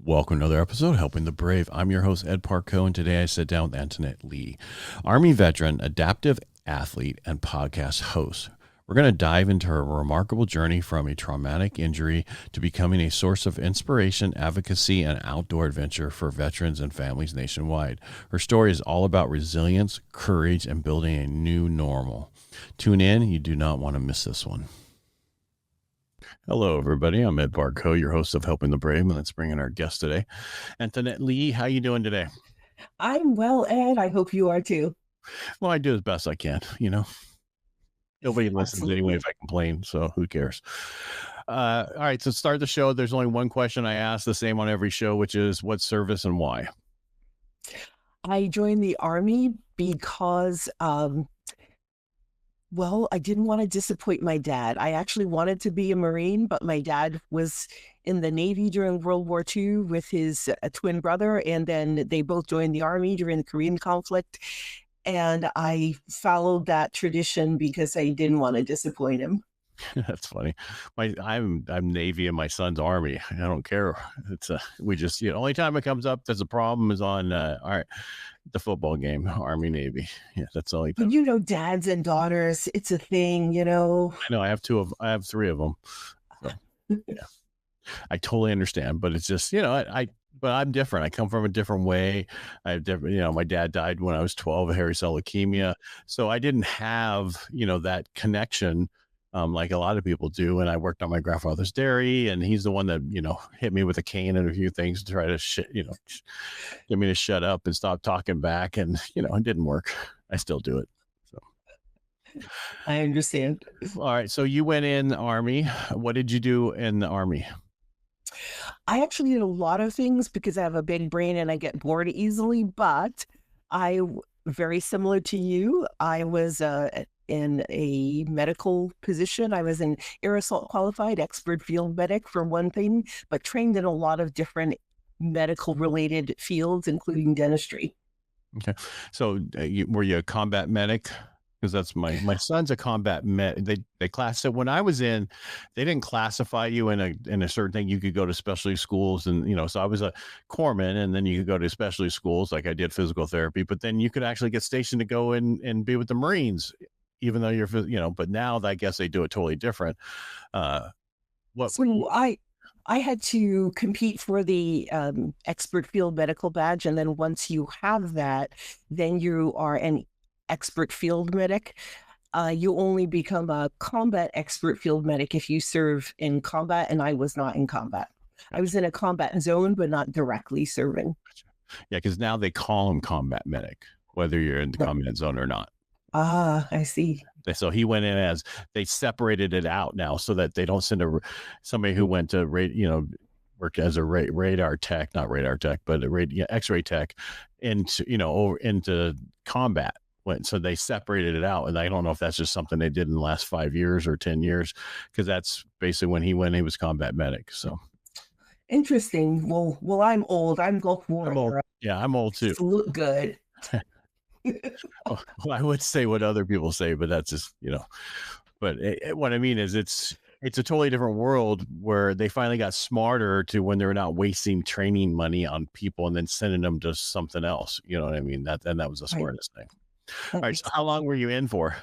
Welcome to another episode, Helping the Brave. I'm your host, Ed Parcaut, and today I sit down with Antoinette Lee, Army veteran, adaptive athlete, and podcast host. We're going to dive into her remarkable journey from a traumatic injury to becoming a source of inspiration, advocacy, and outdoor adventure for veterans and families nationwide. Her story is all about resilience, courage, and building a new normal. Tune in. You do not want to miss this one. Hello, everybody. I'm Ed Parcaut, your host of Helping the Brave, and let's bring in our guest today, Antoinette Lee. How you doing today? I'm well, Ed. I hope you are too. Well, I do as best I can. Nobody listens anyway if Absolutely. I complain, so who cares? All right, so start the show. There's only one question I ask, the same on every show, which is what service and why? I joined the Army because, I didn't want to disappoint my dad. I actually wanted to be a Marine, but my dad was in the Navy during World War II with his twin brother, and then they both joined the Army during the Korean conflict. And I followed that tradition because I didn't want to disappoint him. That's funny. I'm Navy and my son's Army. I don't care. It's we just only time it comes up there's a problem is on the football game, Army Navy. Yeah, that's the only time. But dads and daughters, it's a thing. I know. I have three of them. So, yeah, I totally understand, but it's just but I'm different. I come from a different way. I have different. My dad died when I was 12 of hairy cell leukemia, so I didn't have that connection. Like a lot of people do. And I worked on my grandfather's dairy, and he's the one that, hit me with a cane and a few things to try to, get me to shut up and stop talking back. And, it didn't work. I still do it. So, I understand. all right. So you went in the Army. What did you do in the Army? I actually did a lot of things because I have a big brain and I get bored easily, but very similar to you, I was in a medical position. I was an air assault qualified expert field medic for one thing, but trained in a lot of different medical related fields, including dentistry. Okay. So were you a combat medic? Because that's my son's a combat med. They class it when I was in, they didn't classify you in a certain thing. You could go to specialty schools, and so I was a corpsman, and then you could go to specialty schools like I did physical therapy. But then you could actually get stationed to go in and be with the Marines, even though you're But now I guess they do it totally different. So I had to compete for the expert field medical badge, and then once you have that, then you are an expert field medic. You only become a combat expert field medic if you serve in combat, and I was not in combat. I was in a combat zone, but not directly serving. Yeah, because now they call them combat medic, whether you're in the combat zone or not. Ah, I see. So he went in as they separated it out now, so that they don't send somebody who went to work as a radar tech, not radar tech, but X-ray tech into combat. So they separated it out, and I don't know if that's just something they did in the last 5 years or 10 years, because that's basically when he was combat medic. So Interesting. Well, I'm old. I'm Gulf War era. Yeah, I'm old too. Look good. Well, I would say what other people say, but that's just But what I mean is, it's a totally different world where they finally got smarter to when they're not wasting training money on people and then sending them to something else. You know what I mean? That was the smartest thing. All right. So how long were you in for?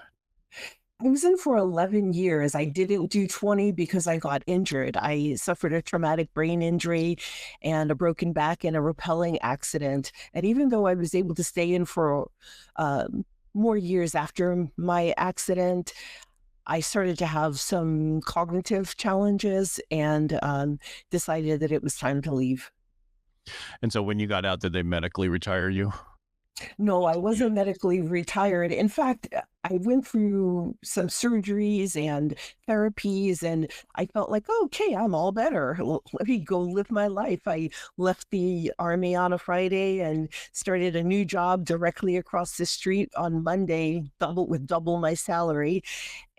I was in for 11 years. I didn't do 20 because I got injured. I suffered a traumatic brain injury and a broken back in a rappelling accident. And even though I was able to stay in for more years after my accident, I started to have some cognitive challenges and decided that it was time to leave. And so when you got out, did they medically retire you? No, I wasn't medically retired. In fact, I went through some surgeries and therapies, and I felt like, okay, I'm all better. Let me go live my life. I left the Army on a Friday and started a new job directly across the street on Monday, with double my salary.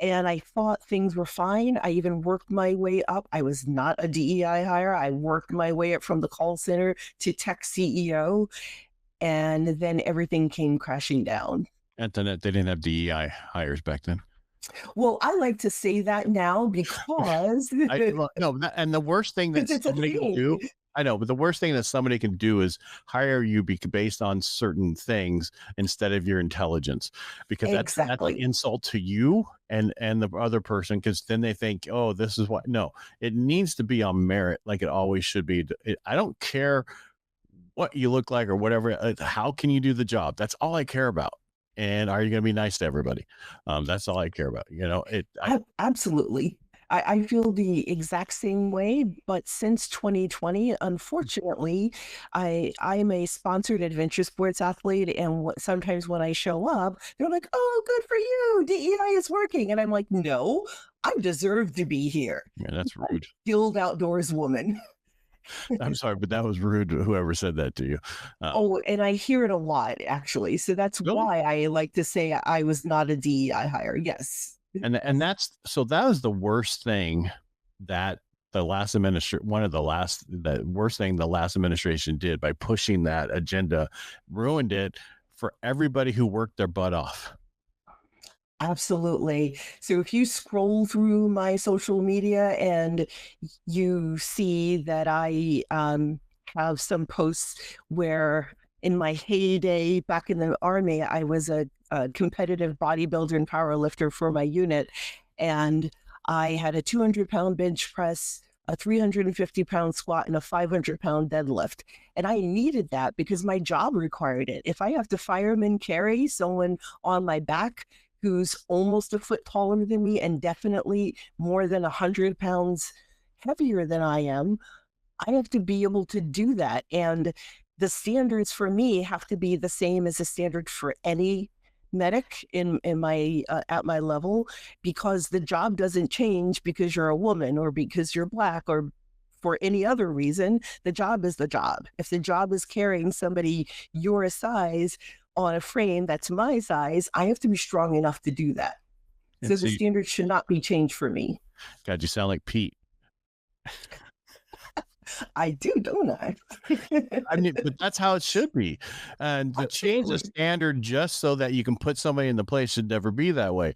And I thought things were fine. I even worked my way up. I was not a DEI hire. I worked my way up from the call center to tech CEO. And then everything came crashing down. Antoinette, they didn't have DEI hires back then. Well, I like to say that now because no, and the worst thing that somebody can do, I know, but the worst thing that somebody can do is hire you based on certain things instead of your intelligence, because that's an Exactly. insult to you and the other person, because then they think, oh, this is what. No, it needs to be on merit, like it always should be. I don't care what you look like or whatever. How can you do the job? That's all I care about. And are you going to be nice to everybody? That's all I care about. You know, Absolutely. I feel the exact same way, but since 2020, unfortunately, I'm a sponsored adventure sports athlete, and sometimes when I show up, they're like, "Oh, good for you, DEI is working," and I'm like, "No, I deserve to be here." yeah, that's rude. Skilled outdoors woman. I'm sorry, but that was rude. Whoever said that to you. Uh, Oh, and I hear it a lot, actually. So that's really? why I like to say I was not a DEI hire. Yes. And that was the worst thing that the last administration, the worst thing the last administration did by pushing that agenda, ruined it for everybody who worked their butt off. Absolutely. So if you scroll through my social media and you see that I have some posts where in my heyday back in the army, I was a competitive bodybuilder and power lifter for my unit. And I had a 200-pound bench press, a 350-pound squat, and a 500-pound deadlift. And I needed that because my job required it. If I have to fireman carry someone on my back who's almost a foot taller than me and definitely more than 100 pounds heavier than I am, I have to be able to do that. And the standards for me have to be the same as the standard for any medic in my at my level, because the job doesn't change because you're a woman or because you're black or for any other reason. The job is the job. If the job is carrying somebody your size on a frame that's my size, I have to be strong enough to do that. And So the see, standard should not be changed for me. God, you sound like Pete. I do, don't I? I mean, but that's how it should be. And to change the Absolutely. standard just so that you can put somebody in the place should never be that way.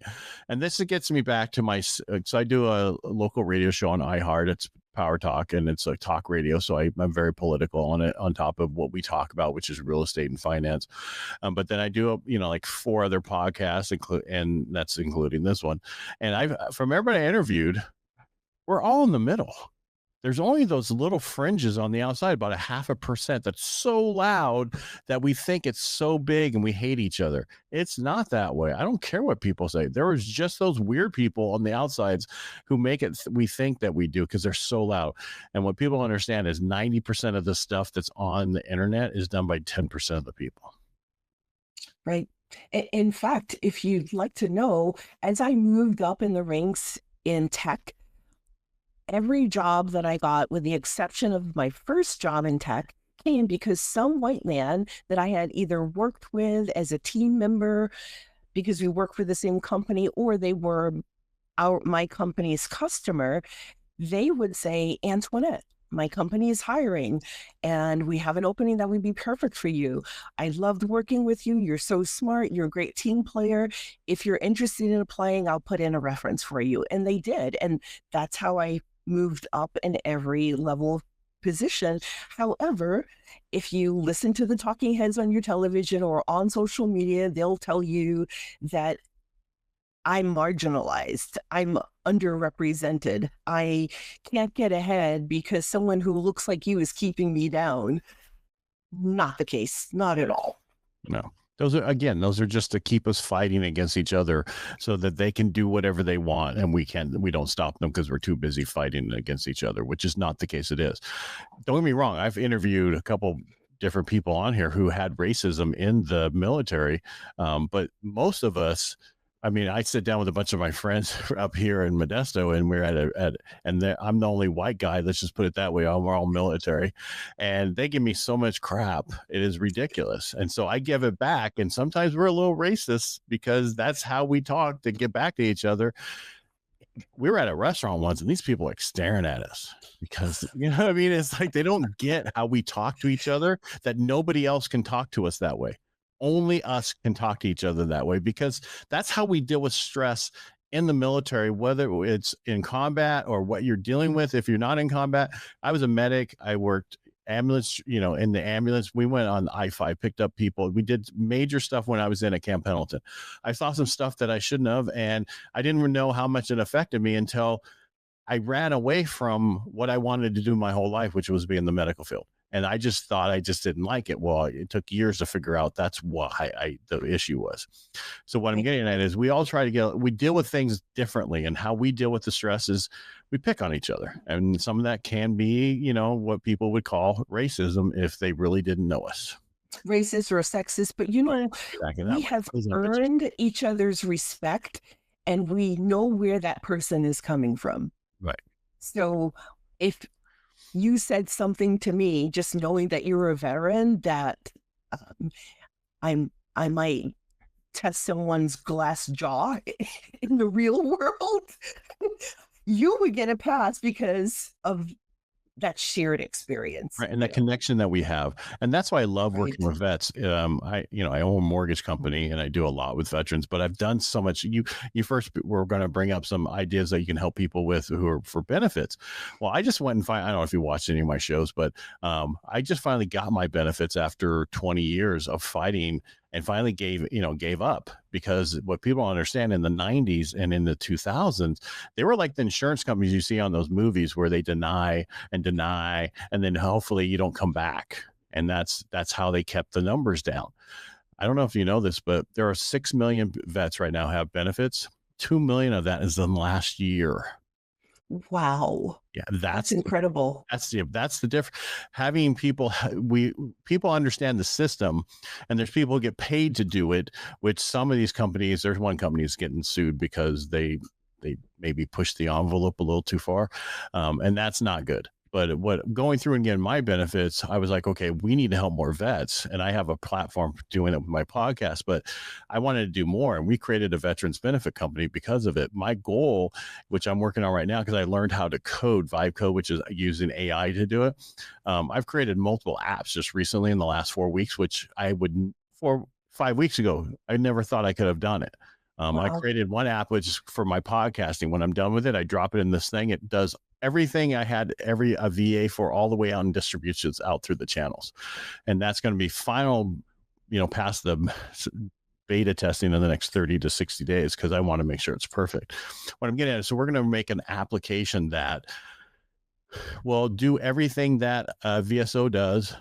And this gets me back to so I do a local radio show on iHeart. It's Power Talk, and it's a talk radio. So I'm very political on it, on top of what we talk about, which is real estate and finance. But then I do, like 4 other podcasts, and that's including this one. And from everybody I interviewed, we're all in the middle. There's only those little fringes on the outside, about 0.5%, that's so loud that we think it's so big and we hate each other. It's not that way. I don't care what people say. There was just those weird people on the outsides who make it we think that we do because they're so loud. And what people understand is 90% of the stuff that's on the internet is done by 10% of the people. Right. In fact, if you'd like to know, as I moved up in the ranks in tech, every job that I got, with the exception of my first job in tech, came because some white man that I had either worked with as a team member because we worked for the same company, or they were my company's customer, they would say, "Antoinette, my company is hiring and we have an opening that would be perfect for you. I loved working with you. You're so smart. You're a great team player. If you're interested in applying, I'll put in a reference for you." And they did. And that's how I moved up in every level of position. However, if you listen to the talking heads on your television or on social media, they'll tell you that I'm marginalized. I'm underrepresented. I can't get ahead because someone who looks like you is keeping me down. Not the case. Not at all. No. Those are just to keep us fighting against each other so that they can do whatever they want and we don't stop them because we're too busy fighting against each other, which is not the case. It is. Don't get me wrong. I've interviewed a couple different people on here who had racism in the military. But most of us, I mean, I sit down with a bunch of my friends up here in Modesto, and we're I'm the only white guy. Let's just put it that way. We're all military, and they give me so much crap. It is ridiculous. And so I give it back. And sometimes we're a little racist because that's how we talk to get back to each other. We were at a restaurant once, and these people are staring at us because, you know what I mean? It's like they don't get how we talk to each other, that nobody else can talk to us that way. Only us can talk to each other that way, because that's how we deal with stress in the military, whether it's in combat or what you're dealing with. If you're not in combat, I was a medic. I worked ambulance, in the ambulance. We went on I-5, picked up people. We did major stuff when I was in at Camp Pendleton. I saw some stuff that I shouldn't have, and I didn't know how much it affected me until I ran away from what I wanted to do my whole life, which was be in the medical field. And I just thought I just didn't like it. Well, it took years to figure out that's what the issue was. So what I'm getting at is we all we deal with things differently, and how we deal with the stress is we pick on each other. And some of that can be, what people would call racism if they really didn't know us. Racist or sexist, but we have earned each other's respect, and we know where that person is coming from. Right. So if you said something to me, just knowing that you're a veteran, that I might test someone's glass jaw in the real world, you would get a pass because of that shared experience. Right. And that connection that we have. And that's why I love working with vets. I own a mortgage company and I do a lot with veterans, but I've done so much. You first were going to bring up some ideas that you can help people with who are for benefits. Well, I just went and I don't know if you watched any of my shows, but I just finally got my benefits after 20 years of fighting, and finally gave up, because what people don't understand, in the 90s and in the 2000s, they were like the insurance companies you see on those movies where they deny, and then hopefully you don't come back. And that's how they kept the numbers down. I don't know if you know this, but there are 6 million vets right now have benefits. 2 million of that is in last year. Wow. Yeah, that's incredible. That's the difference. Having people understand the system, and there's people who get paid to do it, which some of these companies, there's one company that's getting sued because they maybe push the envelope a little too far. And that's not good. But going through and getting my benefits, I was like, okay, we need to help more vets. And I have a platform doing it with my podcast, but I wanted to do more. And we created a veterans benefit company because of it. My goal, which I'm working on right now, because I learned how to code Vibe Code, which is using AI to do it. I've created multiple apps just recently in the last 4 weeks, which 5 weeks ago, I never thought I could have done it. Wow. I created one app, which is for my podcasting. When I'm done with it, I drop it in this thing. It does everything I had a VA for all the way out and distributions out through the channels. And that's going to be final, past the beta testing in the next 30 to 60 days, because I want to make sure it's perfect. What I'm getting at is, so we're going to make an application that will do everything that VSO does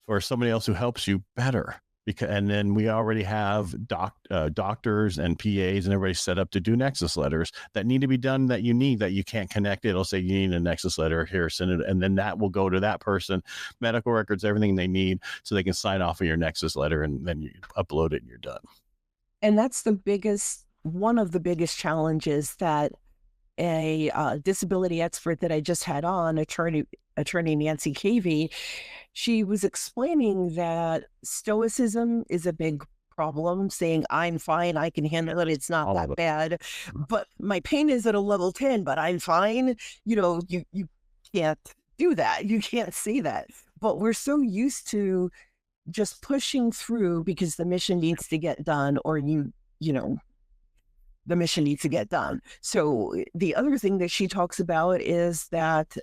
for somebody else who helps you better. And then we already have doctors and PAs and everybody set up to do Nexus letters that need to be done, that you can't connect it. It'll say you need a Nexus letter here, send it. And then that will go to that person, medical records, everything they need, so they can sign off on your Nexus letter, and then you upload it and you're done. And that's one of the biggest challenges that a disability expert that I just had on, attorney Nancy Cavey, she was explaining that stoicism is a big problem, saying, I'm fine, I can handle it, it's not that bad. But my pain is at a level 10, but I'm fine. You can't do that. You can't say that. But we're so used to just pushing through because the mission needs to get done, or the mission needs to get done. So the other thing that she talks about is that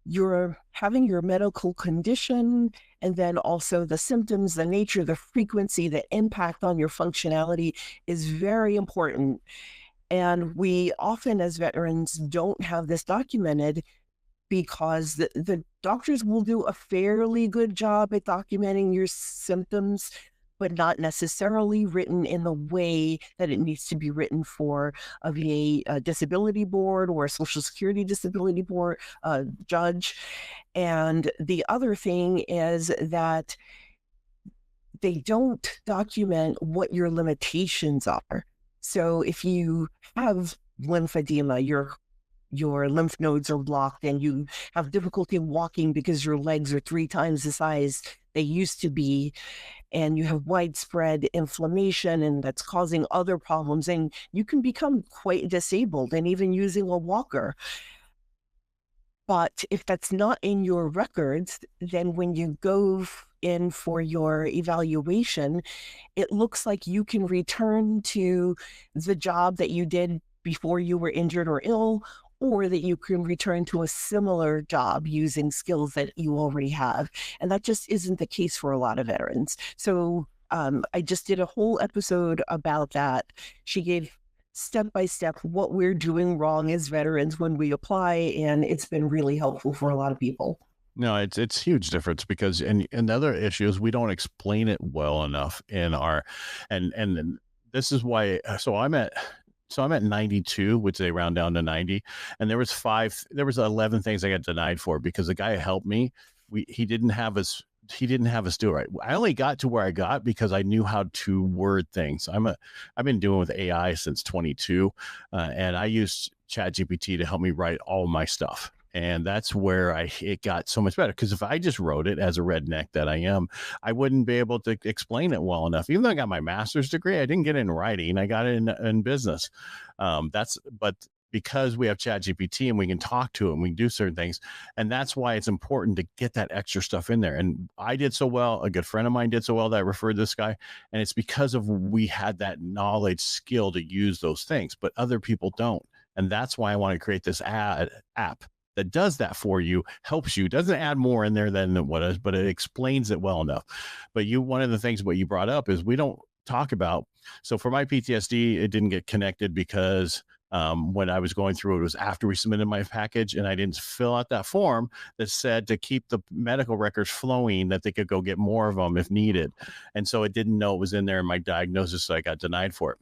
you're having your medical condition, and then also the symptoms, the nature, the frequency, the impact on your functionality is very important. And we often, as veterans, don't have this documented, because the doctors will do a fairly good job at documenting your symptoms, but not necessarily written in the way that it needs to be written for a VA disability board or a Social Security disability board judge. And the other thing is that they don't document what your limitations are. So if you have lymphedema, your lymph nodes are blocked, and you have difficulty walking because your legs are 3 times the size they used to be, and you have widespread inflammation, and that's causing other problems, and you can become quite disabled and even using a walker. But if that's not in your records, then when you go in for your evaluation, it looks like you can return to the job that you did before you were injured or ill, or that you can return to a similar job using skills that you already have. And that just isn't the case for a lot of veterans. So I just did a whole episode about that. She gave step by step what we're doing wrong as veterans when we apply, and it's been really helpful for a lot of people. No, it's huge difference because and the other issue is we don't explain it well enough in our and this is why so I'm at 92, which they round down to 90, and there was 11 things I got denied for because the guy who helped me, he didn't have us do it right. I only got to where I got because I knew how to word things. I've been doing with AI since 22, and I used ChatGPT to help me write all my stuff. And that's where it got so much better. Because if I just wrote it as a redneck that I am, I wouldn't be able to explain it well enough. Even though I got my master's degree, I didn't get it in writing. I got it in business. But because we have ChatGPT and we can talk to it and we can do certain things. And that's why it's important to get that extra stuff in there. And I did so well. A good friend of mine did so well that I referred this guy. And it's because of we had that knowledge skill to use those things, but other people don't. And that's why I want to create this app that does that for you, helps you, doesn't add more in there than what is, but it explains it well enough. But one of the things what you brought up is we don't talk about. So for my PTSD, it didn't get connected because when I was going through it was after we submitted my package, and I didn't fill out that form that said to keep the medical records flowing, that they could go get more of them if needed. And so it didn't know it was in there in my diagnosis, so I got denied for it.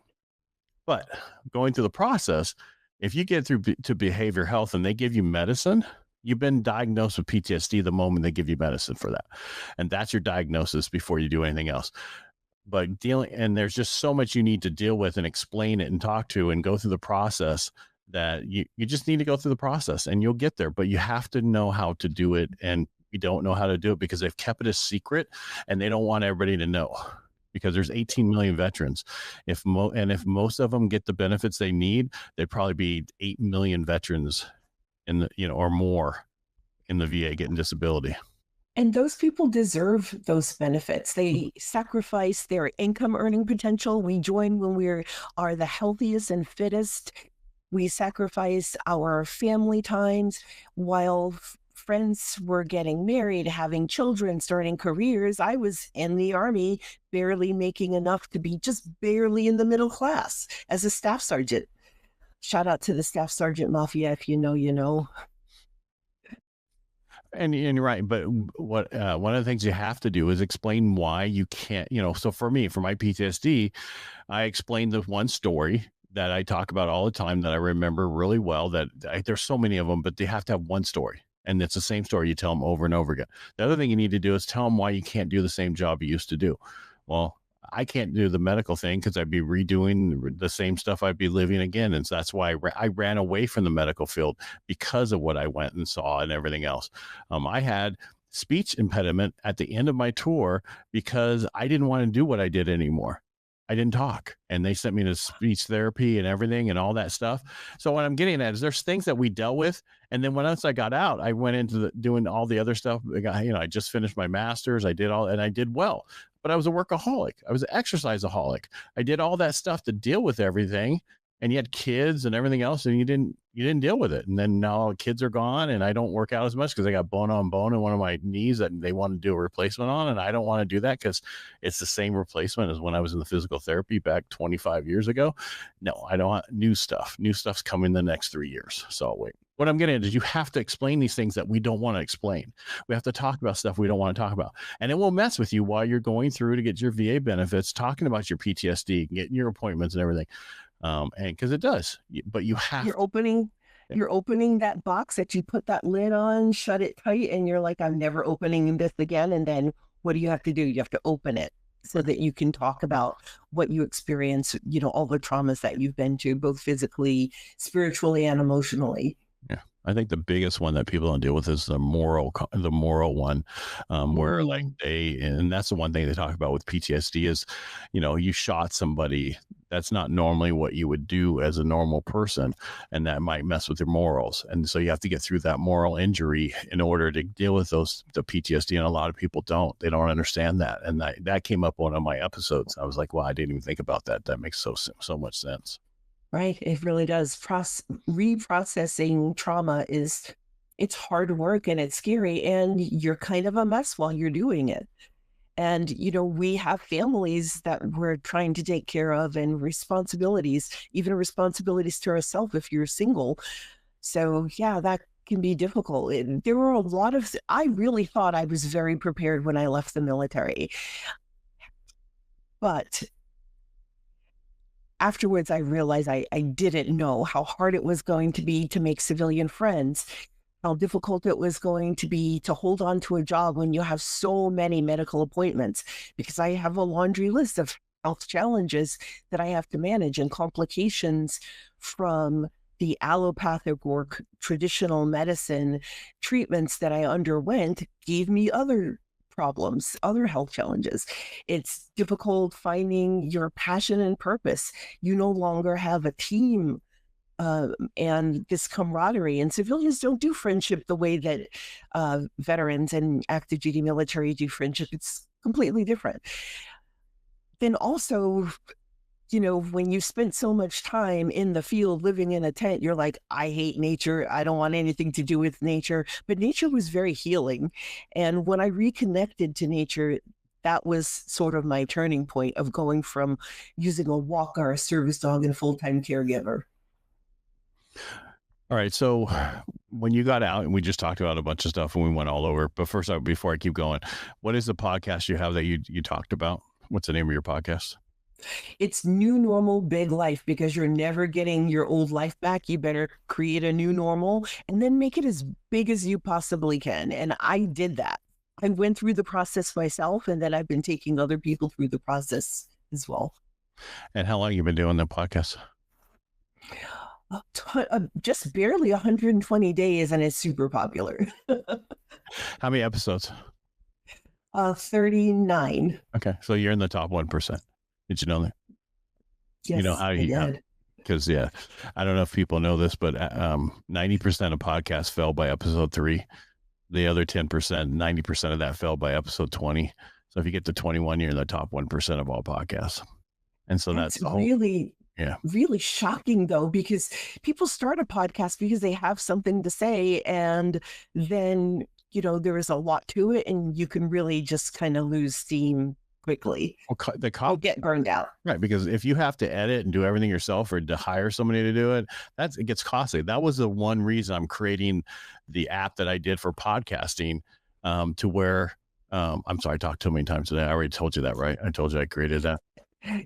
But going through the process, if you get through to behavior health and they give you medicine, you've been diagnosed with PTSD the moment they give you medicine for that. And that's your diagnosis before you do anything else. But and there's just so much you need to deal with and explain it and talk to and go through the process that you just need to go through the process and you'll get there. But you have to know how to do it. And you don't know how to do it because they've kept it a secret and they don't want everybody to know. Because there's 18 million veterans. If most of them get the benefits they need, there'd probably be 8 million veterans in the, or more in the VA getting disability. And those people deserve those benefits. They sacrifice their income earning potential. We join when we are the healthiest and fittest. We sacrifice our family times while friends were getting married, having children, starting careers. I was in the Army, barely making enough to be just barely in the middle class as a staff sergeant. Shout out to the staff sergeant mafia. If you know, you know. And you're right. But what one of the things you have to do is explain why you can't, so for me, for my PTSD, I explained the one story that I talk about all the time that I remember really well, that there's so many of them, but they have to have one story. And it's the same story you tell them over and over again. The other thing you need to do is tell them why you can't do the same job you used to do. Well, I can't do the medical thing because I'd be redoing the same stuff I'd be living again. And so that's why I ran away from the medical field because of what I went and saw and everything else. I had speech impediment at the end of my tour because I didn't want to do what I did anymore. I didn't talk, and they sent me to speech therapy and everything and all that stuff. So what I'm getting at is there's things that we dealt with. And then once I got out, I went into doing all the other stuff. I just finished my master's. I did and I did well, but I was a workaholic. I was an exerciseaholic. I did all that stuff to deal with everything. And you had kids and everything else, and you didn't deal with it. And then now kids are gone, and I don't work out as much because I got bone on bone in one of my knees that they want to do a replacement on, and I don't want to do that because it's the same replacement as when I was in the physical therapy back 25 years ago. No, I don't want new stuff. New stuff's coming the next 3 years. So I'll wait. What I'm getting at is you have to explain these things that we don't want to explain. We have to talk about stuff we don't want to talk about. And it will mess with you while you're going through to get your VA benefits, talking about your PTSD, getting your appointments and everything. And because it does, but you have you're opening that box that you put that lid on, shut it tight, and you're like, I'm never opening this again. And then what do you have to do? You have to open it so that you can talk about what you experience, all the traumas that you've been to, both physically, spiritually, and emotionally. Yeah. I think the biggest one that people don't deal with is the moral one, where like and that's the one thing they talk about with PTSD is, you shot somebody. That's not normally what you would do as a normal person, and that might mess with your morals. And so you have to get through that moral injury in order to deal with the PTSD. And a lot of people don't. They don't understand that. And that came up on one of my episodes. I was like, well, I didn't even think about that. That makes so much sense. Right. It really does. Reprocessing trauma it's hard work and it's scary and you're kind of a mess while you're doing it. And, we have families that we're trying to take care of and responsibilities, even responsibilities to ourselves if you're single. So, yeah, that can be difficult. There were a lot of, I really thought I was very prepared when I left the military. But afterwards, I realized I didn't know how hard it was going to be to make civilian friends, how difficult it was going to be to hold on to a job when you have so many medical appointments, because I have a laundry list of health challenges that I have to manage and complications from the allopathic or traditional medicine treatments that I underwent gave me other problems, other health challenges. It's difficult finding your passion and purpose. You no longer have a team and this camaraderie. And civilians don't do friendship the way that veterans and active duty military do friendship. It's completely different. Then also, when you spend so much time in the field living in a tent, you're like, I hate nature. I don't want anything to do with nature. But nature was very healing. And when I reconnected to nature, that was sort of my turning point of going from using a walker, a service dog, and full-time caregiver. All right. So when you got out, and we just talked about a bunch of stuff and we went all over, but first, before I keep going, what is the podcast you have that you talked about? What's the name of your podcast? It's new normal, big life, because you're never getting your old life back. You better create a new normal and then make it as big as you possibly can. And I did that. I went through the process myself, and then I've been taking other people through the process as well. And how long have you been doing the podcast? Just barely 120 days, and it's super popular. How many episodes? 39. Okay. So you're in the top 1%. Did you know that? Yes, you know how I did. Because I don't know if people know this, but 90% of podcasts fell by episode 3. The other 10%, 90% of that fell by episode 20. So if you get to 21, you're in the top 1% of all podcasts. And so that's really, really shocking, though, because people start a podcast because they have something to say, and then there is a lot to it, and you can really just kind of lose steam quickly. Well, get burned out. Right. Because if you have to edit and do everything yourself or to hire somebody to do it, it gets costly. That was the one reason I'm creating the app that I did for podcasting, to where, I'm sorry, I talked too many times today. I already told you that, right? I told you I created that.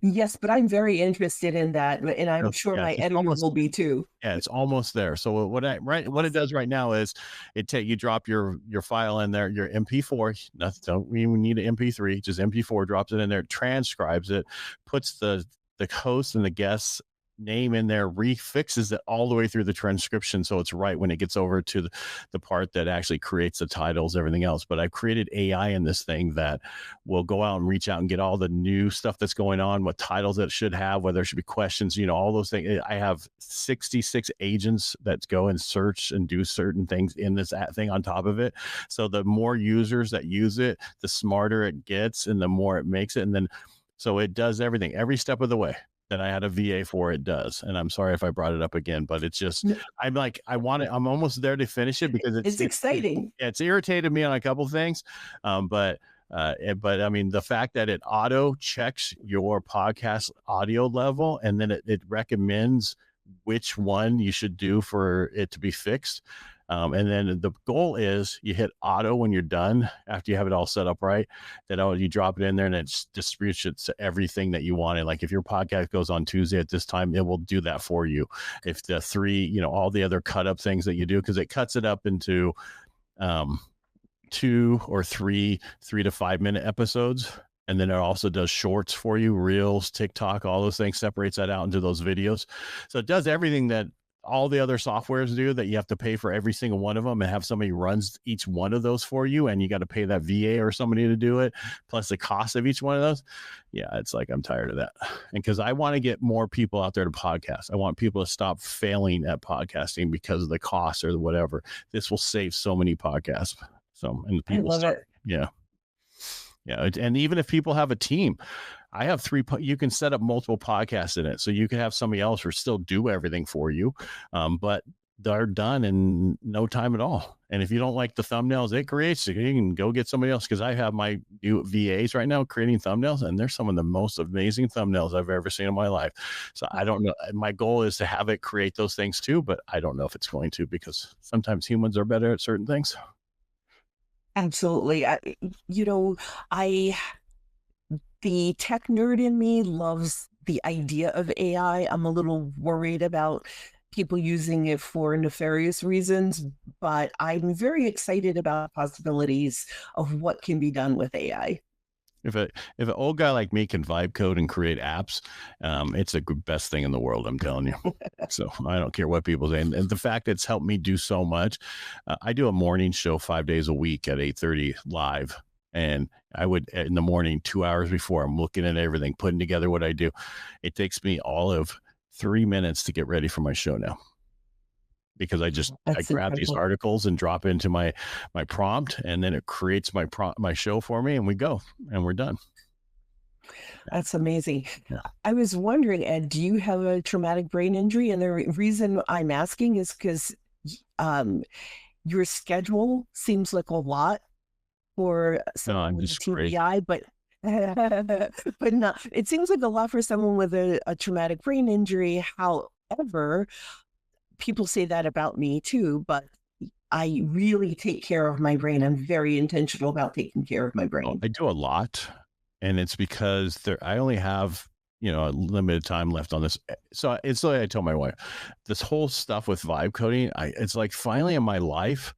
Yes, but I'm very interested in that, and I'm sure my editor will be too. Yeah, it's almost there. So what it does right now is you drop your file in there, your MP4. Don't even need an MP3, just MP4. Drops it in there, transcribes it, puts the host and the guest's name in there, refixes it all the way through the transcription so it's right when it gets over to the part that actually creates the titles, everything else. But I've created AI in this thing that will go out and reach out and get all the new stuff that's going on, what titles it should have, whether there should be questions, all those things. I have 66 agents that go and search and do certain things in this thing on top of it. So the more users that use it, the smarter it gets and the more it makes it. And then so it does everything every step of the way that I had a VA for. It does. And I'm sorry if I brought it up again, but it's just, I'm like, I'm almost there to finish it because it's exciting. It's irritated me on a couple things. But I mean, the fact that it auto checks your podcast audio level and then it recommends which one you should do for it to be fixed. And then the goal is you hit auto when you're done after you have it all set up right. Then you drop it in there and it distributes it to everything that you wanted. Like if your podcast goes on Tuesday at this time, it will do that for you. If the 3, all the other cut up things that you do, because it cuts it up into 2 or 3 to 5 minute episodes. And then it also does shorts for you, reels, TikTok, all those things, separates that out into those videos. So it does everything that all the other softwares do, that you have to pay for every single one of them and have somebody runs each one of those for you. And you got to pay that VA or somebody to do it, plus the cost of each one of those. Yeah, it's like, I'm tired of that. And because I want to get more people out there to podcast. I want people to stop failing at podcasting because of the cost or whatever. This will save so many podcasts. So, and people I love it. Yeah. Yeah, and even if people have a team, I have you can set up multiple podcasts in it, so you can have somebody else or still do everything for you, but they're done in no time at all. And if you don't like the thumbnails it creates, you can go get somebody else. Because I have my new VAs right now creating thumbnails, and they're some of the most amazing thumbnails I've ever seen in my life. So I don't know. My goal is to have it create those things too, but I don't know if it's going to, because sometimes humans are better at certain things. Absolutely. You know, I the tech nerd in me loves the idea of AI. I'm a little worried about people using it for nefarious reasons, but I'm very excited about possibilities of what can be done with AI. If an old guy like me can vibe code and create apps, it's the best thing in the world. I'm telling you. So I don't care what people say. And the fact that it's helped me do so much. I do a morning show 5 days a week at 8:30 live. And I would, in the morning, 2 hours before, I'm looking at everything, putting together what I do. It takes me all of 3 minutes to get ready for my show now, because I That's grab these incredible. articles and drop into my prompt, and then it creates my show for me, and we go, and we're done. That's amazing. Yeah. I was wondering, Ed, do you have a traumatic brain injury? And the reason I'm asking is because um, your schedule seems like a lot for No, someone I'm with a just crazy. TBI, but but not. It seems like a lot for someone with a traumatic brain injury. However, people say that about me too, but I really take care of my brain. I'm very intentional about taking care of my Oh, brain. I do a lot, and it's because I only have, a limited time left on this. So it's like I told my wife, this whole stuff with vibe coding, it's like finally in my life,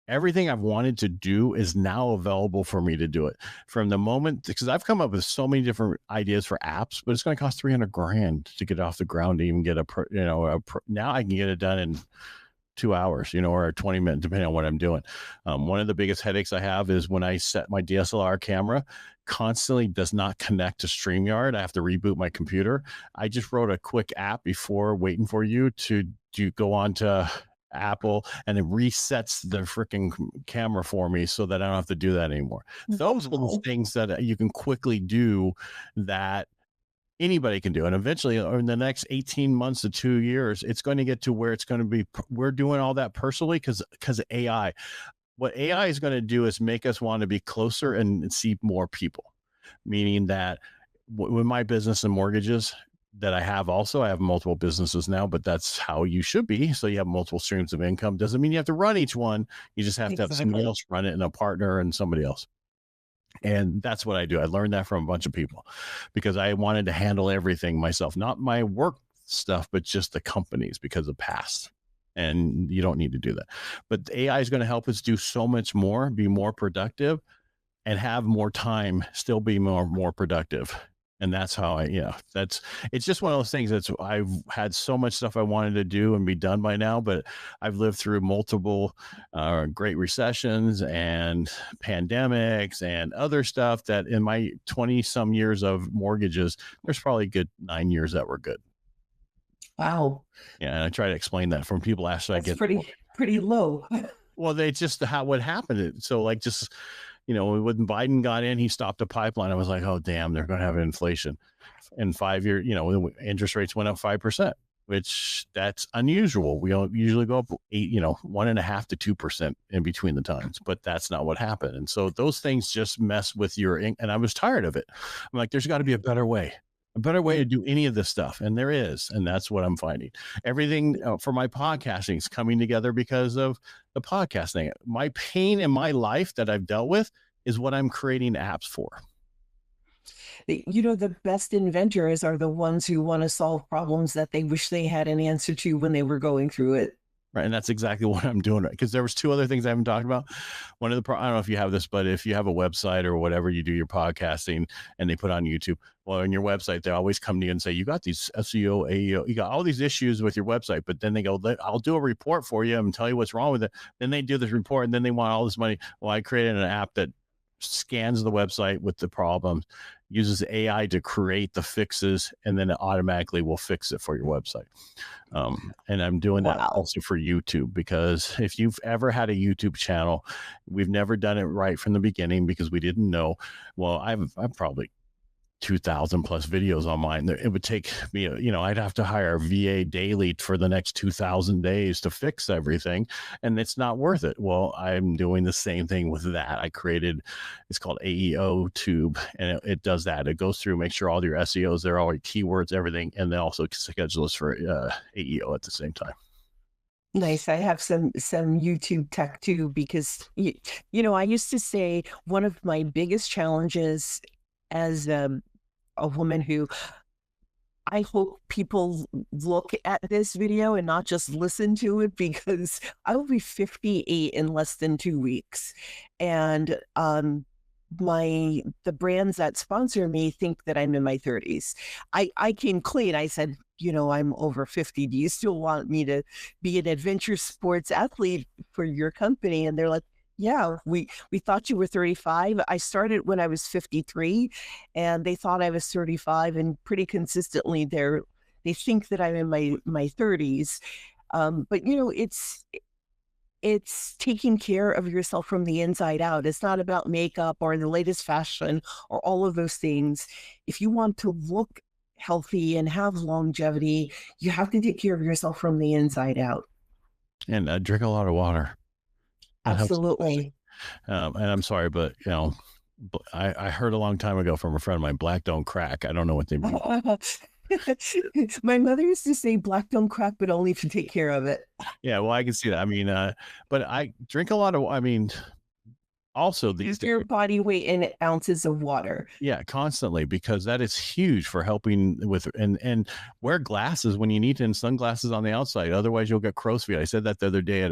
everything I've wanted to do is now available for me to do it from the moment, because I've come up with so many different ideas for apps, but it's going to cost 300 grand to get off the ground to even get now I can get it done in 2 hours, or 20 minutes, depending on what I'm doing. One of the biggest headaches I have is when I set my DSLR camera constantly does not connect to StreamYard. I have to reboot my computer. I just wrote a quick app before waiting for you to go on to Apple, and it resets the freaking camera for me so that I don't have to do that anymore. Those are the Wow. things that you can quickly do that anybody can do. And eventually, or in the next 18 months to 2 years, it's going to get to where it's going to be, we're doing all that personally because AI. What AI is going to do is make us want to be closer and see more people, meaning that with my business and mortgages that I have, also I have multiple businesses now, but that's how you should be. So you have multiple streams of income. Doesn't mean you have to run each one. You just have to have somebody Exactly. else run it, and a partner and somebody else. And that's what I do. I learned that from a bunch of people because I wanted to handle everything myself, not my work stuff, but just the companies because of past. And you don't need to do that. But AI is going to help us do so much more, be more productive, and have more time, still be more productive. And that's how it's just one of those things I've had so much stuff I wanted to do and be done by now, but I've lived through multiple great recessions and pandemics and other stuff that in my 20 some years of mortgages, there's probably good 9 years that were good. Wow. Yeah. And I try to explain that from people after I That's get, pretty low. well, they just what happened. So like just when Biden got in, he stopped the pipeline. I was like, oh, damn, they're going to have inflation. In 5 years, interest rates went up 5%, which that's unusual. We don't usually go up 1.5% to 2% in between the times, but that's not what happened. And so those things just mess with and I was tired of it. I'm like, there's got to be a better way to do any of this stuff. And there is. And that's what I'm finding. Everything for my podcasting is coming together because of the podcasting. My pain in my life that I've dealt with is what I'm creating apps for. The best inventors are the ones who want to solve problems that they wish they had an answer to when they were going through it. Right. And that's exactly what I'm doing. Right. Because there was two other things I haven't talked about. One of I don't know if you have this, but if you have a website or whatever, you do your podcasting and they put on YouTube, well, on your website, they always come to you and say, you got these SEO, AEO, you got all these issues with your website, but then they go, I'll do a report for you and tell you what's wrong with it. Then they do this report and then they want all this money. Well, I created an app that scans the website with the problems, uses AI to create the fixes, and then it automatically will fix it for your website. And I'm doing that Wow. also for YouTube, because if you've ever had a YouTube channel, we've never done it right from the beginning because we didn't know. Well, I've probably 2,000 plus videos on mine. It would take me, I'd have to hire a VA daily for the next 2,000 days to fix everything, and it's not worth it. Well, I'm doing the same thing with that. I created, it's called AEO Tube, and it does that. It goes through, make sure all your SEOs, there, all your keywords, everything, and then also schedules for AEO at the same time. Nice. I have some YouTube tech too, because I used to say one of my biggest challenges as a woman who, I hope people look at this video and not just listen to it, because I will be 58 in less than 2 weeks. And the brands that sponsor me think that I'm in my 30s. I came clean. I said, I'm over 50. Do you still want me to be an adventure sports athlete for your company? And they're like, yeah, we thought you were 35. I started when I was 53, and they thought I was 35, and pretty consistently they think that I'm in my 30s. But it's taking care of yourself from the inside out. It's not about makeup or the latest fashion or all of those things. If you want to look healthy and have longevity, you have to take care of yourself from the inside out. And drink a lot of water. That helps. Absolutely. And I'm sorry, but I heard a long time ago from a friend of mine, black don't crack. I don't know what they mean. My mother used to say black don't crack, but only to take care of it. Yeah, well, I can see that. I mean, but I drink a lot of, also these Your body weight in ounces of water. Yeah, constantly, because that is huge for helping with, and wear glasses when you need to, and sunglasses on the outside. Otherwise you'll get crow's feet. I said that the other day at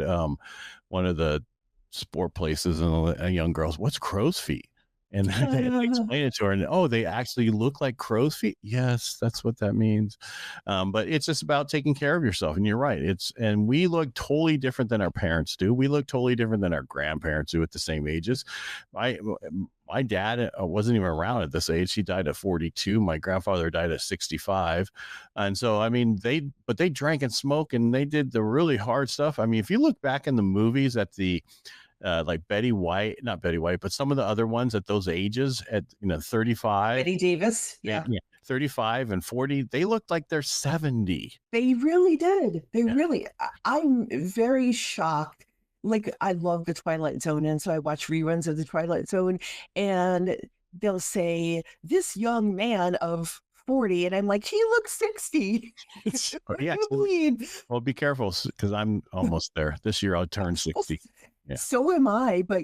one of the sport places, and a young girl's, what's crow's feet? And they explain it to her, and they actually look like crow's feet. Yes, that's what that means. But it's just about taking care of yourself. And you're right. And we look totally different than our parents do. We look totally different than our grandparents do at the same ages. My dad wasn't even around at this age. He died at 42. My grandfather died at 65. And so, but they drank and smoked, and they did the really hard stuff. If you look back in the movies at the, like not Betty White, but some of the other ones at those ages, at 35, Betty Davis. Yeah. 35 and 40, they looked like they're 70. They really did. I'm very shocked. Like, I love the Twilight Zone, and so I watch reruns of the Twilight Zone, and they'll say, this young man of 40, and I'm like, he looks 60. Yeah. Well, be careful, because I'm almost there. This year I'll turn 60. Yeah. So am I. But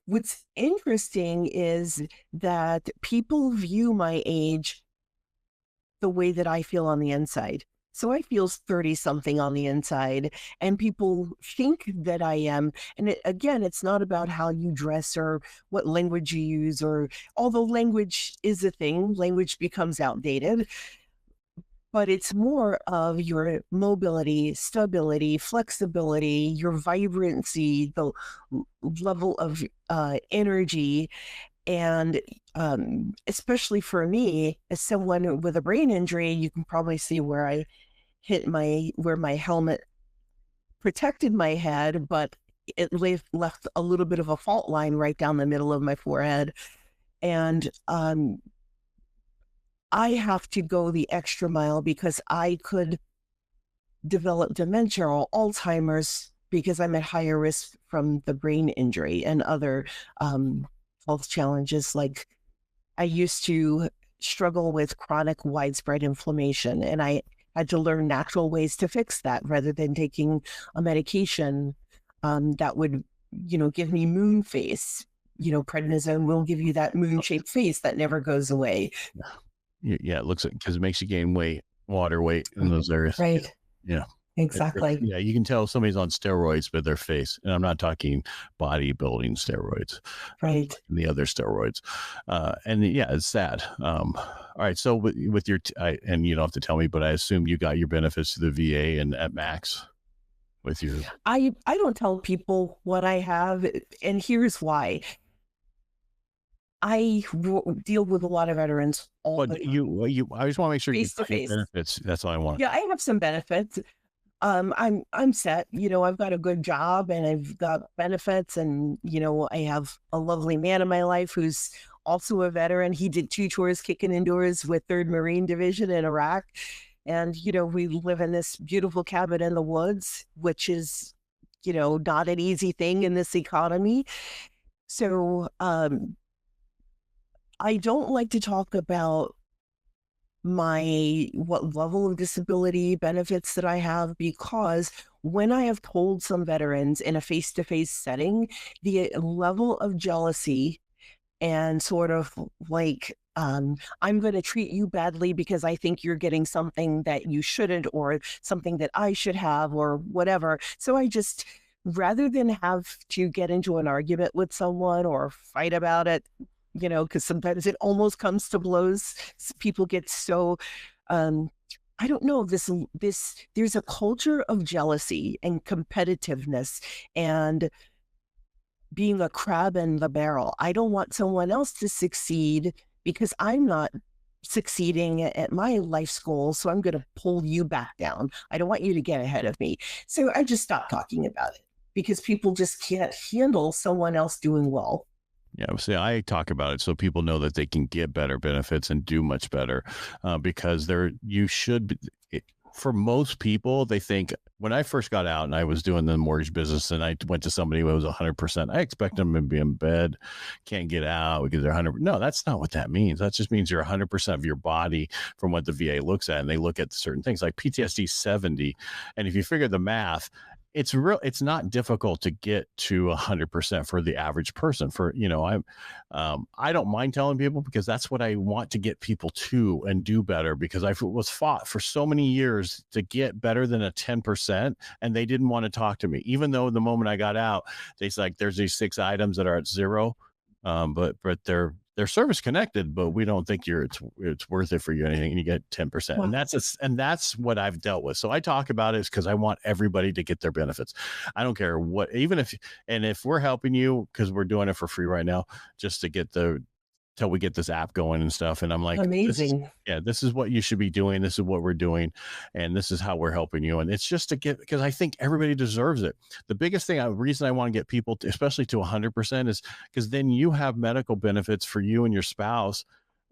what's interesting is that people view my age the way that I feel on the inside. So I feel 30 something on the inside, and people think that I am. And again, it's not about how you dress or what language you use, or although language is a thing, language becomes outdated. But it's more of your mobility, stability, flexibility, your vibrancy, the level of energy. And especially for me, as someone with a brain injury, you can probably see where I hit where my helmet protected my head, but it left a little bit of a fault line right down the middle of my forehead. And I have to go the extra mile, because I could develop dementia or Alzheimer's, because I'm at higher risk from the brain injury and other health challenges. Like, I used to struggle with chronic widespread inflammation, and I had to learn natural ways to fix that rather than taking a medication that would, give me moon face. Prednisone will give you that moon-shaped face that never goes away. Yeah, it looks like, because it makes you gain water weight in those areas. Right. Yeah. Exactly. Yeah, you can tell somebody's on steroids by their face, and I'm not talking bodybuilding steroids, right? The other steroids, and yeah, it's sad. All right, so with your, and you don't have to tell me, but I assume you got your benefits to the VA and at Max with your. I don't tell people what I have, and here's why. deal with a lot of veterans all the But time, I just want to make sure you face to got your face. benefits. That's all I want. Yeah, I have some benefits. I'm set. I've got a good job and I've got benefits, and I have a lovely man in my life who's also a veteran. He did 2 tours kicking indoors with 3rd Marine Division in Iraq. And we live in this beautiful cabin in the woods, which is, not an easy thing in this economy. So I don't like to talk about my what level of disability benefits that I have, because when I have told some veterans in a face-to-face setting, the level of jealousy and sort of like, I'm going to treat you badly because I think you're getting something that you shouldn't, or something that I should have, or whatever. So I just, rather than have to get into an argument with someone or fight about it, because sometimes it almost comes to blows. People get so, um, I don't know, there's a culture of jealousy and competitiveness and being a crab in the barrel. I don't want someone else to succeed because I'm not succeeding at my life's goals. So I'm going to pull you back down. I don't want you to get ahead of me. So I just stopped talking about it because people just can't handle someone else doing well. Yeah, see, I talk about it so people know that they can get better benefits and do much better, because you should be, for most people, they think when I first got out and I was doing the mortgage business and I went to somebody who was 100%, I expect them to be in bed, can't get out because they're 100. No, that's not what that means. That just means you're 100% of your body from what the VA looks at. And they look at certain things like PTSD 70. And if you figure the math, it's not difficult to get to 100% for the average person. I don't mind telling people because that's what I want to get people to and do better, because I was fought for so many years to get better than a 10%, and they didn't want to talk to me, even though the moment I got out, they said, like, there's these 6 items that are at 0. But they're service connected, but we don't think it's worth it for you anything, and you get 10%. Wow. And that's what I've dealt with. So I talk about it because I want everybody to get their benefits. I don't care what, even if we're helping you, because we're doing it for free right now, just to get till we get this app going and stuff. And I'm like, Amazing. this is what you should be doing. This is what we're doing. And this is how we're helping you. And it's just because I think everybody deserves it. The biggest reason I want to get people, especially to 100%, is because then you have medical benefits for you and your spouse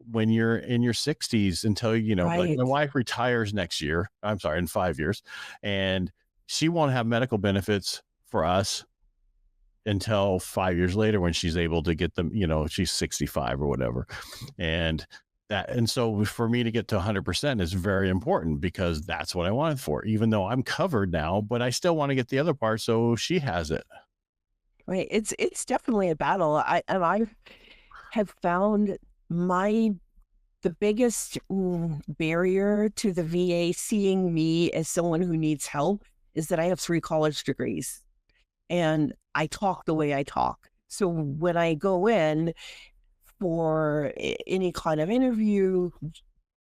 when you're in your 60s until, like my Right. wife retires next year. I'm sorry, in 5 years. And she won't have medical benefits for us until 5 years later when she's able to get them, she's 65 or whatever. And so for me to get to 100% is very important, because that's what I wanted for, even though I'm covered now, but I still want to get the other part so she has it. Right. It's definitely a battle. I have found the biggest barrier to the VA seeing me as someone who needs help is that I have 3 college degrees and I talk the way I talk. So when I go in for any kind of interview,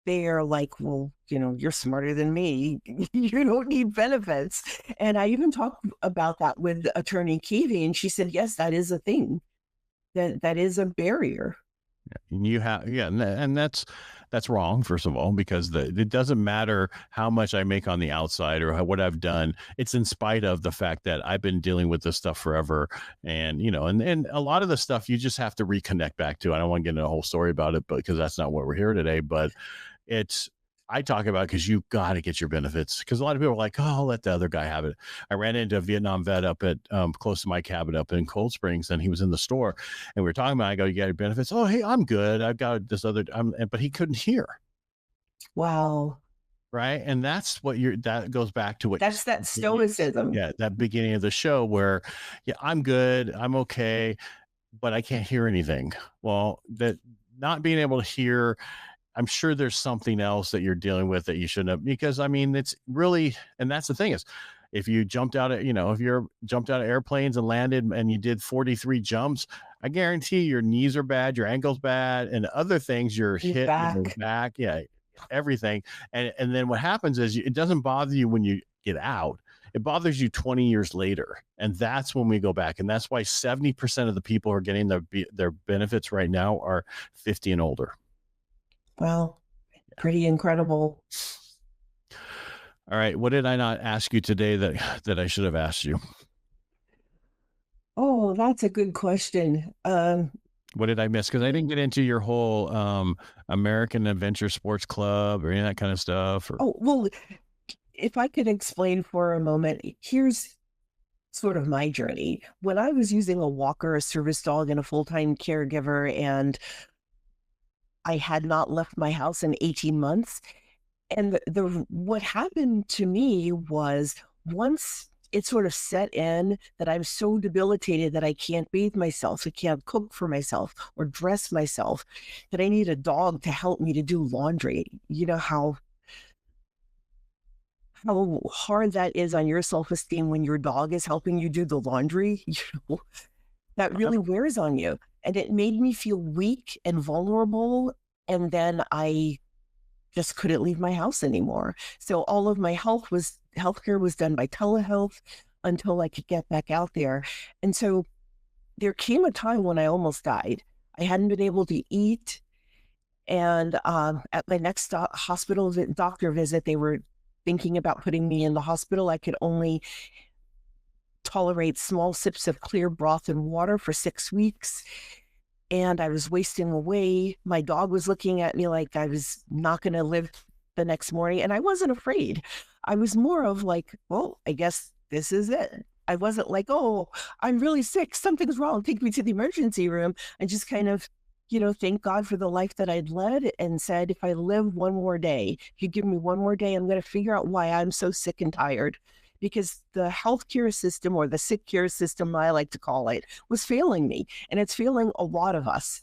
they're like, well, you're smarter than me. You don't need benefits. And I even talked about that with Attorney Keevy, and she said, yes, that is a thing. That is a barrier. And and that's wrong, first of all, because it doesn't matter how much I make on the outside or what I've done. It's in spite of the fact that I've been dealing with this stuff forever. And, and a lot of the stuff you just have to reconnect back to. I don't want to get into a whole story about it, but because that's not what we're here today, but I talk about, because you got to get your benefits, because a lot of people are like, oh, I'll let the other guy have it. I ran into a Vietnam vet up at close to my cabin up in Cold Springs, and he was in the store, and we were talking about, I go, you got your benefits? Oh, hey, I'm good. I've got this other, but he couldn't hear. Wow. Right. And that's that goes back to what That's that stoicism. yeah, that beginning of the show where, yeah, I'm good, I'm okay, but I can't hear anything. Well, that not being able to hear, I'm sure there's something else that you're dealing with that you shouldn't have, because it's really, and that's the thing is, if you jumped out of, if you're jumped out of airplanes and landed and you did 43 jumps, I guarantee your knees are bad, your ankle's bad, and other things, your He's hip, your back. back, yeah, everything. And then what happens is it doesn't bother you when you get out. It bothers you 20 years later. And that's when we go back. And that's why 70% of the people who are getting their benefits right now are 50 and older. Well, pretty incredible. All right. What did I not ask you today that I should have asked you? Oh, that's a good question. What did I miss? Because I didn't get into your whole American Adventure Sports Club or any of that kind of stuff. Oh, well, if I could explain for a moment, here's sort of my journey. When I was using a walker, a service dog, and a full-time caregiver, and I had not left my house in 18 months. And what happened to me was, once it sort of set in that I'm so debilitated that I can't bathe myself, I can't cook for myself or dress myself, that I need a dog to help me to do laundry. You know how hard that is on your self-esteem when your dog is helping you do the laundry. That really wears on you. And it made me feel weak and vulnerable. And then I just couldn't leave my house anymore. So all of my healthcare was done by telehealth until I could get back out there. And so there came a time when I almost died. I hadn't been able to eat. And at my next doctor visit, they were thinking about putting me in the hospital. I could only tolerate small sips of clear broth and water for 6 weeks. And I was wasting away. My dog was looking at me like I was not going to live the next morning. And I wasn't afraid. I was more of like, well, I guess this is it. I wasn't like, oh, I'm really sick. Something's wrong. Take me to the emergency room. I just kind of, thank God for the life that I'd led, and said, if I live one more day, if you give me one more day, I'm going to figure out why I'm so sick and tired. Because the healthcare system, or the sick care system, I like to call it, was failing me. And it's failing a lot of us.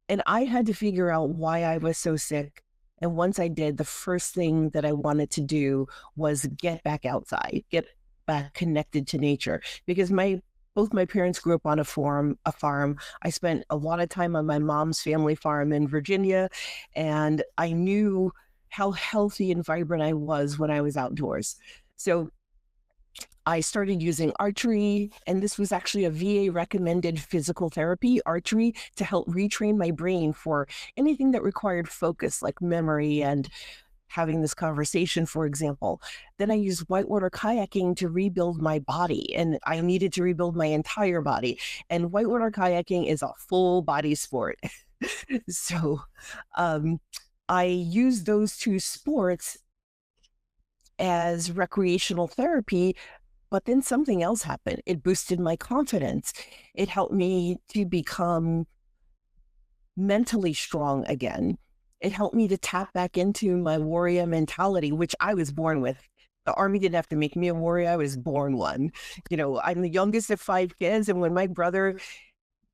And I had to figure out why I was so sick. And once I did, the first thing that I wanted to do was get back outside, get back connected to nature. Because both my parents grew up on a farm. I spent a lot of time on my mom's family farm in Virginia, and I knew how healthy and vibrant I was when I was outdoors. So I started using archery, and this was actually a VA recommended physical therapy, archery, to help retrain my brain for anything that required focus, like memory and having this conversation, for example. Then I used whitewater kayaking to rebuild my body, and I needed to rebuild my entire body. And whitewater kayaking is a full body sport. So I used those two sports as recreational therapy, but then something else happened. It boosted my confidence. It helped me to become mentally strong again. It helped me to tap back into my warrior mentality, which I was born with. The Army didn't have to make me a warrior. I was born one. I'm the youngest of 5 kids. And when my brother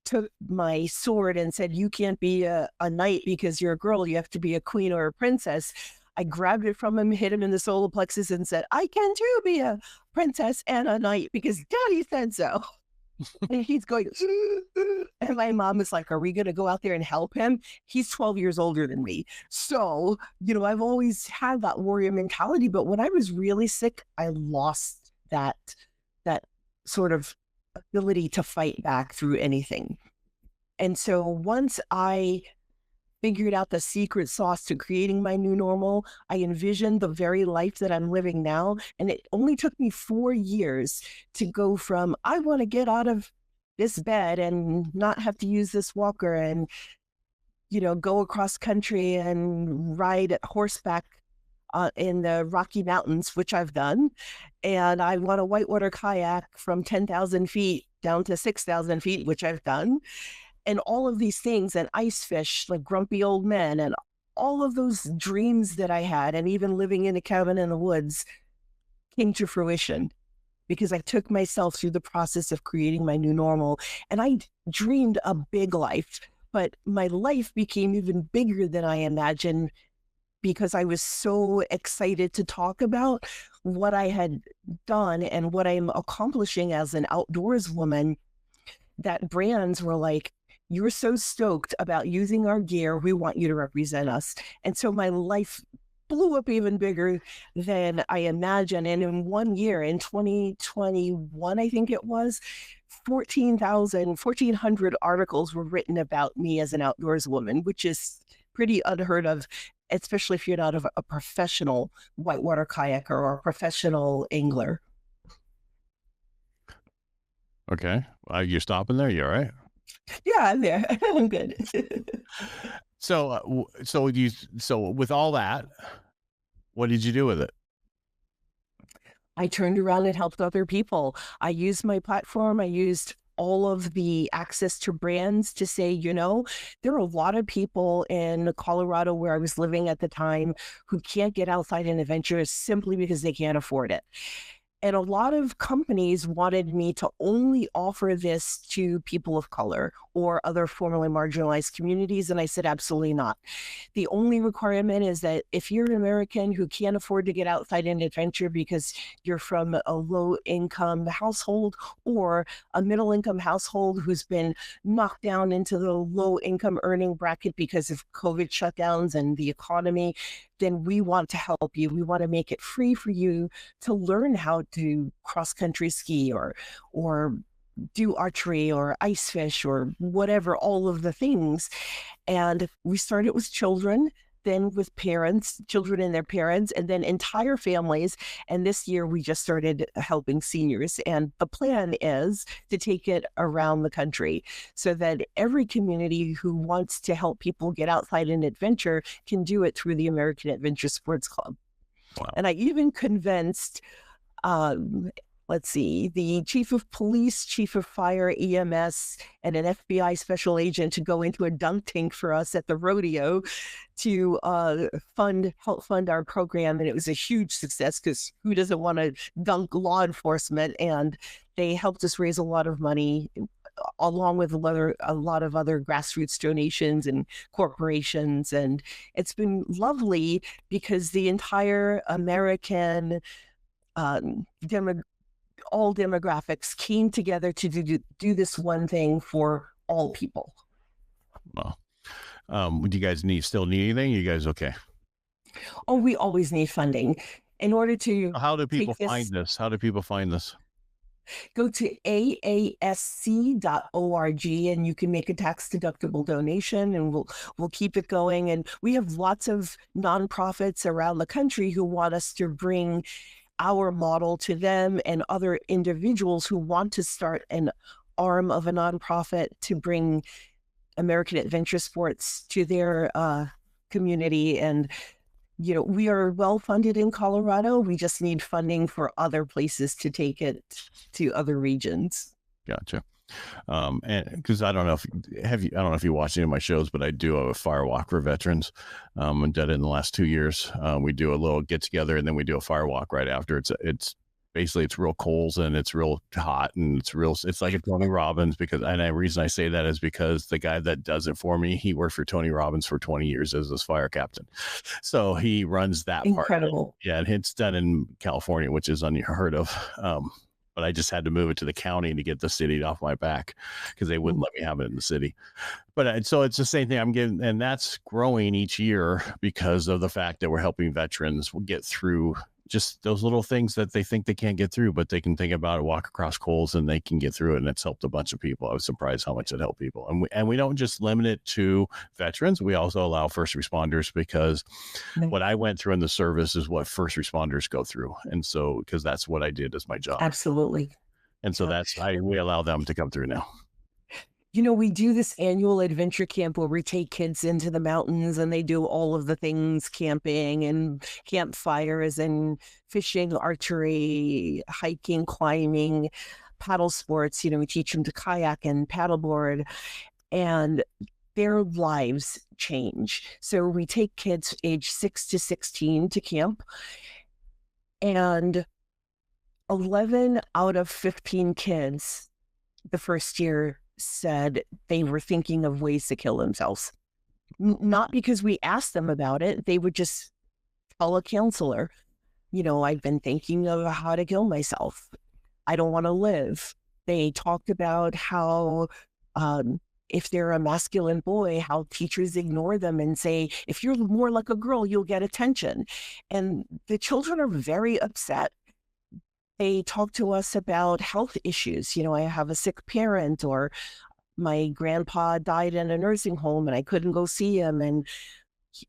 took my sword and said, you can't be a knight because you're a girl, you have to be a queen or a princess, I grabbed it from him, hit him in the solar plexus, and said, I can too be a princess and a knight because Daddy said so. And he's going, and my mom is like, are we going to go out there and help him? He's 12 years older than me. So, I've always had that warrior mentality, but when I was really sick, I lost that sort of ability to fight back through anything. And so once I figured out the secret sauce to creating my new normal, I envisioned the very life that I'm living now. And it only took me 4 years to go from, I want to get out of this bed and not have to use this walker and, go across country and ride horseback in the Rocky Mountains, which I've done. And I want a whitewater kayak from 10,000 feet down to 6,000 feet, which I've done. And all of these things, and ice fish like grumpy old men, and all of those dreams that I had, and even living in a cabin in the woods, came to fruition because I took myself through the process of creating my new normal. And I dreamed a big life, but my life became even bigger than I imagined because I was so excited to talk about what I had done and what I'm accomplishing as an outdoors woman, that brands were like, you're so stoked about using our gear. We want you to represent us. And so my life blew up even bigger than I imagined. And in 1 year, in 2021, I think it was, 1,400 articles were written about me as an outdoors woman, which is pretty unheard of, especially if you're not a professional whitewater kayaker or a professional angler. Okay. You're stopping there? You all right? Yeah, I'm there. I'm good. So with all that, what did you do with it? I turned around and helped other people. I used my platform. I used all of the access to brands to say, there are a lot of people in Colorado where I was living at the time who can't get outside and adventure simply because they can't afford it. And a lot of companies wanted me to only offer this to people of color or other formerly marginalized communities. And I said, absolutely not. The only requirement is that if you're an American who can't afford to get outside and adventure because you're from a low income household or a middle income household who's been knocked down into the low income earning bracket because of COVID shutdowns and the economy, then we want to help you. We want to make it free for you to learn how to cross country ski or do archery or ice fish or whatever, all of the things. And we started with children, then with parents, children and their parents, and then entire families. And this year we just started helping seniors. And the plan is to take it around the country so that every community who wants to help people get outside and adventure can do it through the American Adventure Sports Club. Wow. And I even convinced the chief of police, chief of fire, EMS, and an FBI special agent to go into a dunk tank for us at the rodeo to help fund our program. And it was a huge success because who doesn't want to dunk law enforcement? And they helped us raise a lot of money along with a lot of other grassroots donations and corporations. And it's been lovely because the entire American all demographics came together to do this one thing for all people. Well, do you guys still need anything? You guys okay? Oh, we always need funding in order to. How do people find this? How do people find this? Go to aasc.org and you can make a tax-deductible donation, and we'll keep it going. And we have lots of nonprofits around the country who want us to bring our model to them, and other individuals who want to start an arm of a nonprofit to bring American adventure sports to their community. And we are well funded in Colorado. We just need funding for other places to take it to other regions. Gotcha. And because I don't know if you watch any of my shows, but I do a fire walk for veterans. And did it in the last 2 years. We do a little get together and then we do a fire walk right after. It's basically it's real coals and it's real hot and it's like a Tony Robbins the reason I say that is because the guy that does it for me, he worked for Tony Robbins for 20 years as his fire captain. So he runs that part. Incredible. Yeah. And it's done in California, which is unheard of. But I just had to move it to the county to get the city off my back because they wouldn't let me have it in the city. But so it's the same thing I'm getting, and that's growing each year because of the fact that we're helping veterans get through just those little things that they think they can't get through, but they can think about it, walk across coals, and they can get through it. And it's helped a bunch of people. I was surprised how much it helped people. And we don't just limit it to veterans. We also allow first responders because what I went through in the service is what first responders go through. And so, because that's what I did as my job. Absolutely. And so we allow them to come through now. We do this annual adventure camp where we take kids into the mountains and they do all of the things, camping and campfires and fishing, archery, hiking, climbing, paddle sports. We teach them to kayak and paddleboard, and their lives change. So we take kids age 6 to 16 to camp, and 11 out of 15 kids the first year said they were thinking of ways to kill themselves. Not because we asked them about it. They would just tell a counselor, I've been thinking of how to kill myself. I don't want to live. They talked about how if they're a masculine boy, how teachers ignore them and say, if you're more like a girl, you'll get attention. And the children are very upset. They talk to us about health issues. I have a sick parent, or my grandpa died in a nursing home and I couldn't go see him. And,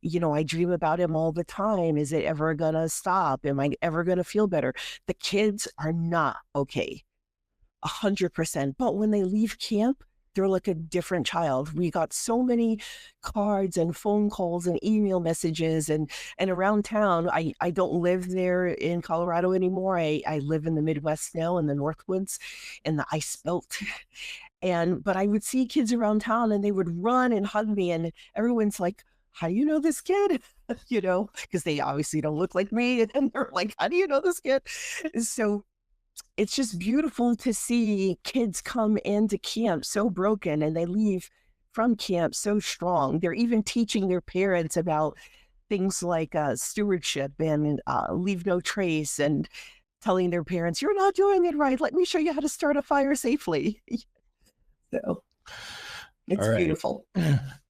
I dream about him all the time. Is it ever going to stop? Am I ever going to feel better? The kids are not okay, 100%. But when they leave camp, they're like a different child. We got so many cards and phone calls and email messages and around town. I don't live there in Colorado anymore. I live in the Midwest now, in the Northwoods, in the ice belt. But I would see kids around town and they would run and hug me, and everyone's like, how do you know this kid? Because they obviously don't look like me. And they're like, how do you know this kid? So it's just beautiful to see kids come into camp so broken and they leave from camp so strong. They're even teaching their parents about things like stewardship and leave no trace, and telling their parents, you're not doing it right. Let me show you how to start a fire safely. So it's beautiful.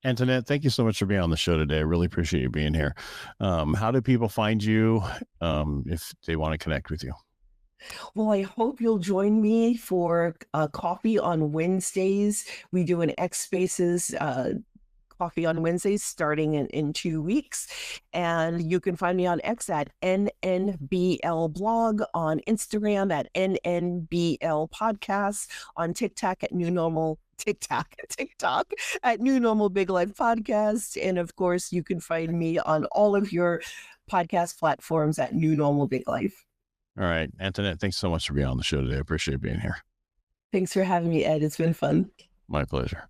Antoinette, thank you so much for being on the show today. I really appreciate you being here. How do people find you if they want to connect with you? Well, I hope you'll join me for coffee on Wednesdays. We do an X Spaces coffee on Wednesdays starting in 2 weeks. And you can find me on X at NNBL blog, on Instagram at NNBL podcast, on TikTok at New Normal. TikTok at New Normal Big Life Podcast. And of course, you can find me on all of your podcast platforms at New Normal Big Life. All right. Antoinette, thanks so much for being on the show today. I appreciate being here. Thanks for having me, Ed. It's been fun. My pleasure.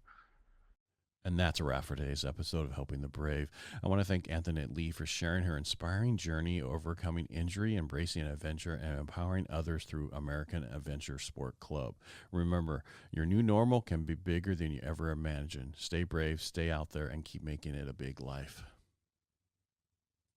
And that's a wrap for today's episode of Helping the Brave. I want to thank Antoinette Lee for sharing her inspiring journey, overcoming injury, embracing adventure, and empowering others through American Adventure Sport Club. Remember, your new normal can be bigger than you ever imagined. Stay brave, stay out there, and keep making it a big life.